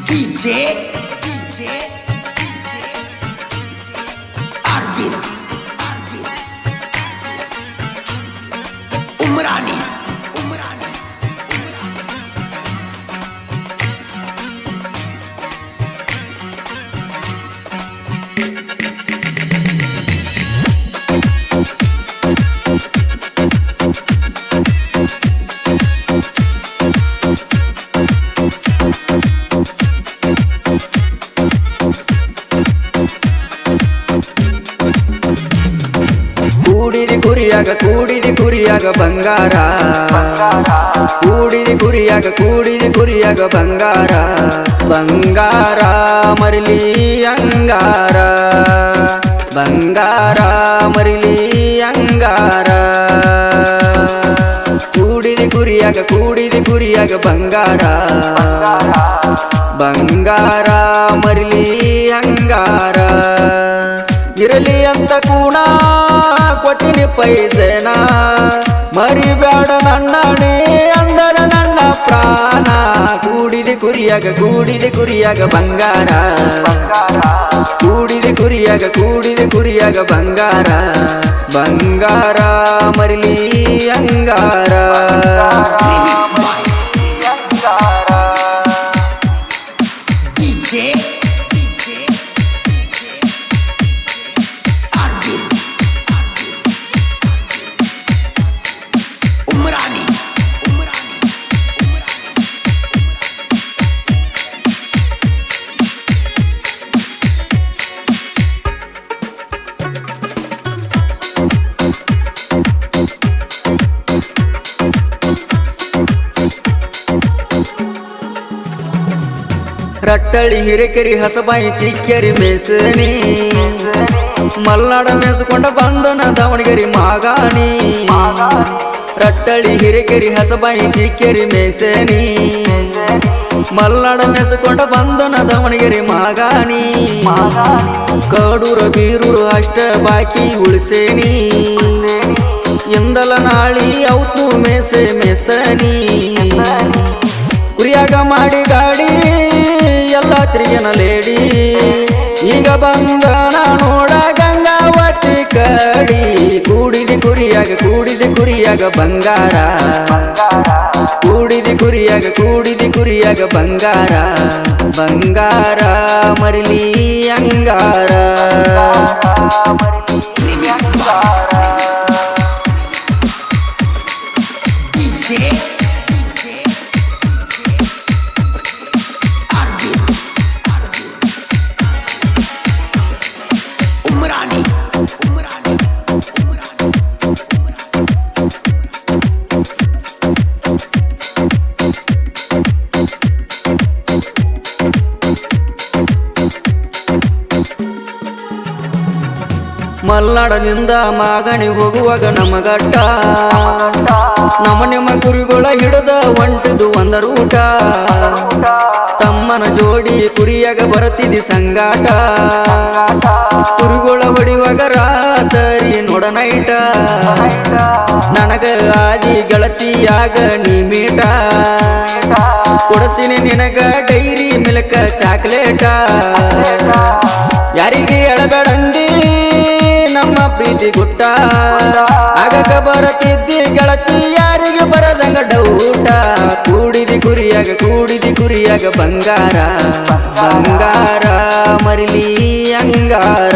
DJ Arvind Umrani ಕೂಡಿದಿ ಕುರಿಯಾಗ ಬಂಗಾರ ಕೂಡಿದಿ ಕುರಿಯಾಗ ಬಂಗಾರ ಬಂಗಾರ ಮರಿಲಿ ಅಂಗಾರ ಬಂಗಾರ ಮರಿಲಿ ಅಂಗಾರ ಕೂಡಿದಿ ಕುರಿಯಾಗ ಬಂಗಾರ ಬಂಗಾರ ಮರಿಲಿ ಅಂಗಾರ ಇರಲಿ ಅಂತ ಕೂಣ ಕೊಟ್ಟಿನಿ ಪೈಸೇನ ಮರಿಬೇಡ ನನ್ನಣಿ ಅಂದರ ನನ್ನ ಪ್ರಾಣ ಕೂಡಿದಿ ಕುರಿಯಾಗ ಬಂಗಾರ ಕೂಡಿದಿ ಕುರಿಯಾಗ ಬಂಗಾರ ಬಂಗಾರ ಮರಿಲಿ ಅಂಗಾರ ರಟ್ಟಳಿ ಹಿರೇಕೆರಿ ಹಸಬಾಯಿ ಚಿಕ್ಕೇರಿ ಮೇಸನಿ ಮಲ್ನಾಡ ಮೇಸುಕೊಂಡ ಬಂದನ ದಾವಣಗೆರೆ ಮಾಗಾಣಿ ರಟ್ಟಳಿ ಹಿರೇಕೆರಿ ಹಸಬಾಯಿ ಚಿಕ್ಕೇರಿ ಮೇಸನಿ ಮಲ್ನಾಡ ಮೇಸುಕೊಂಡ ಬಂದನ ದಾವಣಗೆರೆ ಮಾಗಾಣಿ ಕಡೂರ ಬೀರೂರು ಅಷ್ಟ ಬಾಕಿ ಉಳಿಸೇನಿ ಎಂದಲ ನಾಳಿ ಔತು ಮೇಸ್ತನಿ ಕುರಿಯಾಗ ಮಾಡಿ ಗಾಡಿ ಎಲ್ಲ ತಿರುಗಿನ ಲೇಡಿ ಈಗ ಬಂದನ ನೋಡ ಗಂಗಾವತಿ ಕಡಿ ಕೂಡಿದಿ ಕುರಿಯಾಗ ಬಂಗಾರ ಕೂಡಿದಿ ಕುರಿಯಾಗ ಬಂಗಾರ ಬಂಗಾರ ಮರಿಲಿ ಅಂಗಾರ ಮಲ್ನಾಡದಿಂದ ಮಾಗಣಿ ಹೋಗುವಾಗ ನಮ್ಮ ಗಡ್ಡ ನಮ್ಮ ಕುರಿಗಳ ಹಿಡಿದ ಒಂಟಿದು ಒಂದ ರೂಟ ತಮ್ಮನ ಜೋಡಿ ಕುರಿಯಾಗ ಬರುತ್ತಿದ್ದಿ ಸಂಗಾಟ ಕುರಿಗಳ ಹೊಡಿವಾಗ ರಾತರಿ ನೋಡ ನೈಟ ನನಗ ಆದಿ ಗೆಳತಿಯಾಗ ನೀ ಮೀಟ ಕೊಡಸಿನಿ ನಿನಗ ಡೈರಿ ಮಿಲ್ಕ ಚಾಕ್ಲೇಟ ಯಾರಿಗೆ ಎಳಬೇಡಂದಿ ನಮ್ಮ ಪ್ರೀತಿ ಗುಟ್ಟ ಆಗಕ ಬರತಿದ್ದಿ ಗೆಳತಿ ಯಾರಿಗೆ ಬರದಂಗ ಡೌಟ ಕೂಡಿದಿ ಕುರಿಯಾಗ ಬಂಗಾರ ಬಂಗಾರ ಮರಿಲಿ ಅಂಗಾರ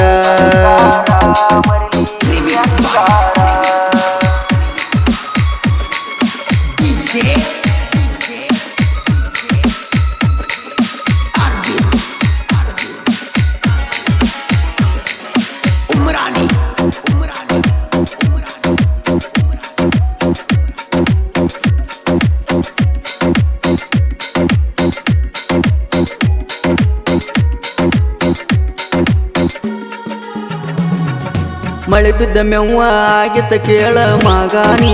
ಮಳೆ ಬಿದ್ದ ಮೆವ್ವ ಆಗಿತ್ತ ಕೇಳ ಮಾಗಾಣಿ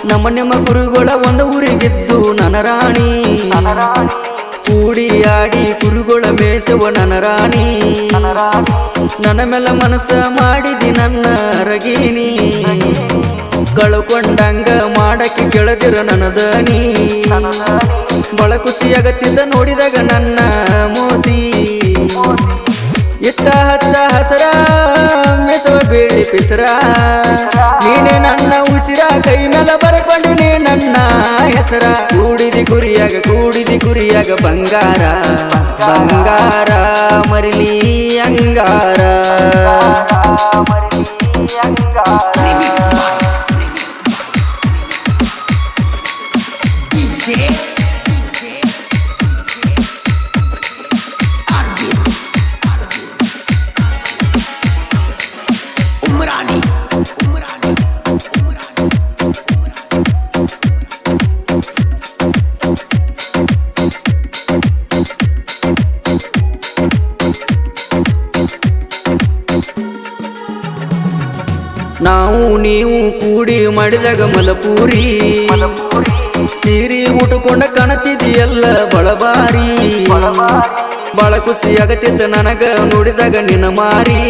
ನಮ್ಮ ಕುರಿಗಳ ಒಂದು ಊರಿಗಿದ್ದು ನನ್ನ ರಾಣಿ ಕೂಡಿ ಆಡಿ ಕುರಿಗಳ ಮೇಸವ ನನ್ನ ರಾಣಿ ನನ್ನ ಮೇಲೆ ಮನಸ್ಸ ಮಾಡಿದಿ ನನ್ನ ಅರಗಿನಿ ಕಳ್ಕೊಂಡಂಗ ಮಾಡಕ್ಕೆ ಕೆಳದಿರ ನನದನಿ ಬಳ ಖುಷಿಯಾಗತ್ತಿದ್ದ ನೋಡಿದಾಗ ನನ್ನ ಮೋದಿ ಇತ್ತ ಹಚ್ಚ ಹಸರ ಮೆಸವ ಬೇಳಿ ಪಿಸರ ನೀನೆ ನನ್ನ ಉಸಿರ ಕೈ ಮೇಲೆ ಬರ್ಕೊಂಡಿನಿ ನನ್ನ ಹೆಸರ ಕೂಡಿದಿ ಕುರಿಯಾಗ ಬಂಗಾರ ಬಂಗಾರ ಮರಿಲಿ ಅಂಗಾರ DJ Umrani ನಾವು ನೀವು ಕೂಡಿ ಮಾಡಿದಾಗ ಮಲಪೂರಿ ಸೀರಿ ಉಟ್ಕೊಂಡ ಕಾಣತಿದೆಯಲ್ಲ ಬಳಬಾರಿ ಬಳ ಖುಷಿಯಾಗತ್ತಿದ್ದ ನನಗ ನೋಡಿದಾಗ ನಿನ್ನ ಮಾರಿ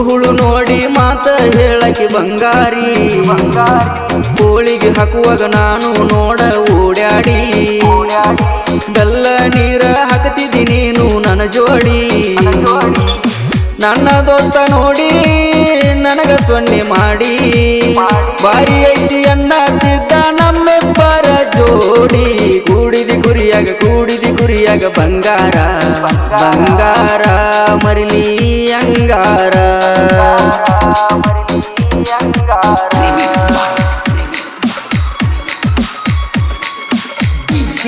ಹುಳು ನೋಡಿ ಮಾತ ಹೇಳಕ್ಕೆ ಬಂಗಾರಿ ಕೋಳಿಗೆ ಹಾಕುವಾಗ ನಾನು ನೋಡ ಓಡ್ಯಾಡಿ ಬೆಲ್ಲ ನೀರ ಹಾಕತಿದ್ದಿ ನೀನು ನನ್ನ ಜೋಡಿ ನನ್ನ ದೋಸ್ತ ನೋಡಿ ನನಗ ಸೊನ್ನೆ ಮಾಡಿ ಬಾರಿ ಐತಿ ಅನ್ನತ್ತಿದ್ದ ನಮ್ಮಿಬ್ಬರ ಜೋಡಿ ಕೂಡಿದಿ ಕುರಿಯಾಗ ಬಂಗಾರ ಬಂಗಾರ ಮರಿಲಿ ಅಂಗಾರ DJ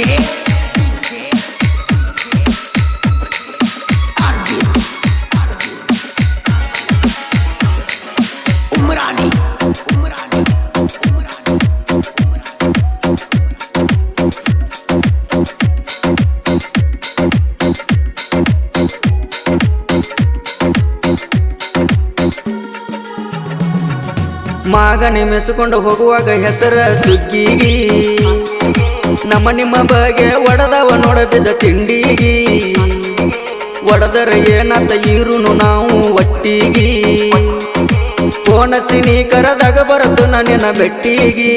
Umrani ಮಗನೆ ಮೆಸ್ಕೊಂಡು ಹೋಗುವಾಗ ಹೆಸರ ಸುಗ್ಗಿಗಿ ನಮ್ಮ ನಿಮ್ಮ ಬಗ್ಗೆ ಒಡದವ ನೋಡಬಿದ್ದ ತಿಂಡಿಗಿ ಒಡದರ ಏನಂತ ಇರುನು ನಾವು ಒಟ್ಟಿಗಿ ಫೋನ್ ಹಚ್ಚಿ ಕರದಾಗ ಬರತ್ತು ನನ್ನ ಬೆಟ್ಟಿಗಿ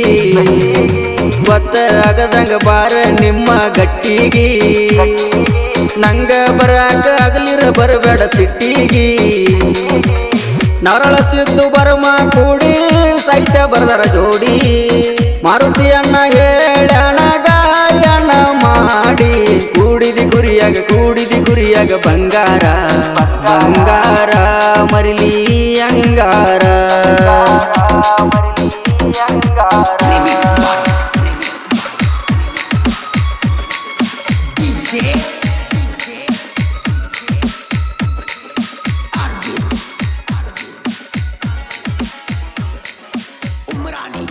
ಗೊತ್ತ ಆಗದಂಗ ಬಾರ ನಿಮ್ಮ ಗಟ್ಟಿಗಿ ನಂಗ ಬರಾಕ ಆಗಲಿರ ಬರಬೇಡ ಸಿಟ್ಟಿಗಿ ನರಳ ಸಿದ್ದು ಬರ್ಮ ಕೂಡಿ ಸಾಹಿತ್ಯ ಬರ್ದರ ಜೋಡಿ ಮಾರುತಿಯನ್ನ ಹೇಳ್ಯಾಣ ಗಾಯನ ಮಾಡಿ ಕೂಡಿದಿ ಕುರಿಯಾಗ ಬಂಗಾರ ಬಂಗಾರ ಮರಿಲಿ ಅಂಗಾರ DJ Umrani